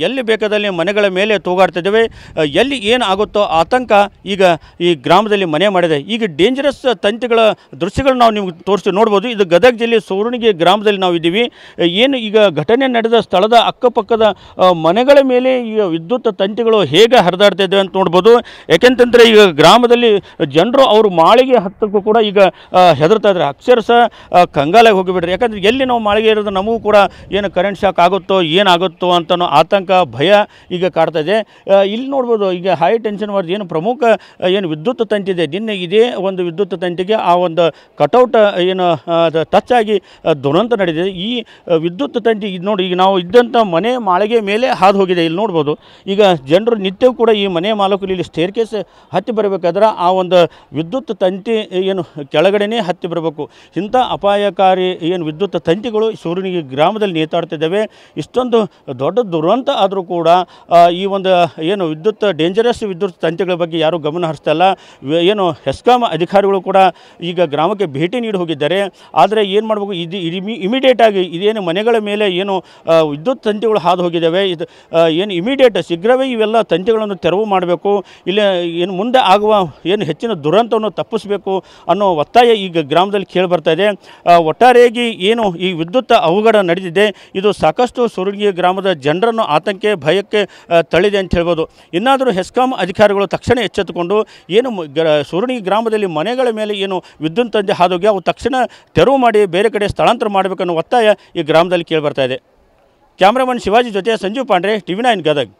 ಎಲ್ಲಿ ಬೇಕಾದಲ್ಲಿ ಮನೆಗಳ ಮೇಲೆ ತೂಗಾಡ್ತಿದ್ದೇವೆ. ಎಲ್ಲಿ ಏನು ಆಗುತ್ತೋ ಆತಂಕ ಈಗ ಈ ಗ್ರಾಮದಲ್ಲಿ ಮನೆ ಮಾಡಿದೆ. ಈಗ ಡೇಂಜರಸ್ ತಂತಿಗಳ ದೃಶ್ಯಗಳು ನಾವು ನಿಮ್ಗೆ ತೋರಿಸಿ ನೋಡ್ಬೋದು. ಇದು ಗದಗ ಜಿಲ್ಲೆ ಸೂರಣಗಿ ಗ್ರಾಮದಲ್ಲಿ ನಾವು ಇದ್ದೀವಿ. ಏನು ಈಗ ಘಟನೆ ನಡೆದ ಸ್ಥಳದ ಅಕ್ಕಪಕ್ಕದ ಮನೆಗಳ ಮೇಲೆ ಈಗ ವಿದ್ಯುತ್ ತಂತಿಗಳು ಹೇಗೆ ಹರಿದಾಡ್ತಾ ಇದ್ದೇವೆ ಅಂತ ನೋಡ್ಬೋದು. ಯಾಕೆಂತಂದರೆ ಈಗ ಗ್ರಾಮದಲ್ಲಿ ಜನರು ಅವರು ಮಾಳಿಗೆ ಹತ್ತಕ್ಕೂ ಕೂಡ ಈಗ ಹೆದರ್ತಾ ಇದ್ದಾರೆ. ಅಕ್ಷರಶಃ ಕಂಗಾಲಾಗಿ ಹೋಗಿಬಿಡ್ರಿ. ಯಾಕಂದರೆ ಎಲ್ಲಿ ನಾವು ಮಾಳಿಗೆ ಇರೋದು ನಮಗೂ ಕೂಡ ಏನು ಕರೆಂಟ್ ಶಾಕ್ ಆಗುತ್ತೋ ಏನಾಗುತ್ತೋ ಅಂತನೋ ಆತಂಕ ಭಯ ಈಗ ಕಾಡ್ತಾ ಇದೆ. ಇಲ್ಲಿ ನೋಡ್ಬೋದು ಈಗ ಹೈ ಟೆನ್ಷನ್ ವಾರ್ಡ್ ಏನು ಪ್ರಮುಖ ಏನು ವಿದ್ಯುತ್ ತಂತಿ ಇದೆ. ನಿನ್ನೆ ಇದೇ ಒಂದು ವಿದ್ಯುತ್ ತಂತಿಗೆ ಆ ಒಂದು ಕಟೌಟ್ ಏನು ಟಚ್ ಆಗಿ ದುರಂತ ನಡೆದಿದೆ. ಈ ವಿದ್ಯುತ್ ತಂತಿ ಇದು ನೋಡಿ ಈಗ ನಾವು ಇದ್ದಂಥ ಮನೆ ಮಾಳಿಗೆ ಮೇಲೆ ಹಾದು ಹೋಗಿದೆ. ಇಲ್ಲಿ ನೋಡ್ಬೋದು ಈಗ ಜನರು ನಿತ್ಯವೂ ಕೂಡ ಈ ಮನೆ ಮಾಲಕರು ಇಲ್ಲಿ ಸ್ಟೇರ್ ಕೇಸ್ ಹತ್ತಿ ಬರಬೇಕಾದ್ರೆ ಆ ಒಂದು ವಿದ್ಯುತ್ ತಂತಿ ಏನು ಕೆಳಗಡೆನೇ ಹತ್ತಿ ಬರಬೇಕು. ಇಂಥ ಅಪಾಯಕಾರಿ ಏನು ವಿದ್ಯುತ್ ತಂತಿಗಳು ಸೂರಣಗಿ ಗ್ರಾಮದಲ್ಲಿ ನೇತಾಡ್ತಿದ್ದಾವೆ. ಇಷ್ಟೊಂದು ದೊಡ್ಡ ದುರಂತ ಆದರೂ ಕೂಡ ಈ ಒಂದು ಏನು ಡೇಂಜರಸ್ ವಿದ್ಯುತ್ ತಂತಿಗಳ ಬಗ್ಗೆ ಯಾರೂ ಗಮನ ಹರಿಸ್ತಾ ಇಲ್ಲ. ಏನು ಹೆಸ್ಕಾಂ ಅಧಿಕಾರಿಗಳು ಕೂಡ ಈಗ ಗ್ರಾಮಕ್ಕೆ ಭೇಟಿ ನೀಡಿ ಹೋಗಿದ್ದಾರೆ. ಆದರೆ ಏನು ಮಾಡಬೇಕು, ಇದು ಇಮಿಡಿಯೇಟಾಗಿ ಇದೇನು ಮನೆಗಳ ಮೇಲೆ ಏನು ವಿದ್ಯುತ್ ತಂತಿಗಳು ಹಾದು ಹೋಗಿದ್ದಾವೆ, ಇದು ಏನು ಇಮಿಡಿಯೇಟ್ ಶೀಘ್ರವೇ ಇವೆಲ್ಲ ತಂತಿಗಳನ್ನು ತೆರವು ಮಾಡಬೇಕು. ಇಲ್ಲ ಏನು ಮುಂದೆ ಆಗುವ ಏನು ಹೆಚ್ಚಿನ ದುರಂತವನ್ನು ತಪ್ಪಿಸಬೇಕು ಅನ್ನೋ ಒತ್ತಾಯ ಈಗ ಗ್ರಾಮದಲ್ಲಿ ಕೇಳಿ ಬರ್ತಾ ಇದೆ. ಒಟ್ಟಾರೆಯಾಗಿ ಏನು ಈ ವಿದ್ಯುತ್ ಅವಘಡ ನಡೆದಿದೆ ಇದು ಸಾಕಷ್ಟು ಸೂರಣಗಿ ಗ್ರಾಮದ ಜನರನ್ನು ಆತಂಕ ಭಯಕ್ಕೆ ತಳ್ಳಿದೆ ಅಂತ ಹೇಳ್ಬೋದು. ಇನ್ನಾದರೂ ಹೆಸ್ಕಾಂ ಅಧಿಕಾರಿಗಳು ತಕ್ಷಣ ಎಚ್ಚೆತ್ತುಕೊಂಡು ಏನು ಸೂರಣಗಿ ಗ್ರಾಮದಲ್ಲಿ ಮನೆಗಳ ಮೇಲೆ ಏನು ವಿದ್ಯುತ್ ತಂತಿ ಹಾದೋಗಿ ಅವು ತಕ್ಷಣ ತೆರವು ಮಾಡಿ ಬೇರೆ ಕಡೆ ಸ್ಥಳಾಂತರ ಮಾಡಬೇಕನ್ನೋ ಒತ್ತಾಯ ಈ ಗ್ರಾಮದಲ್ಲಿ ಕೇಳಿ ಬರ್ತಾ ಇದೆ. ಕ್ಯಾಮ್ರಾಮನ್ ಶಿವಾಜಿ ಜೊತೆ ಸಂಜೀವ್ ಪಾಂಡ್ರೆ, TV9 ಗದಗ್.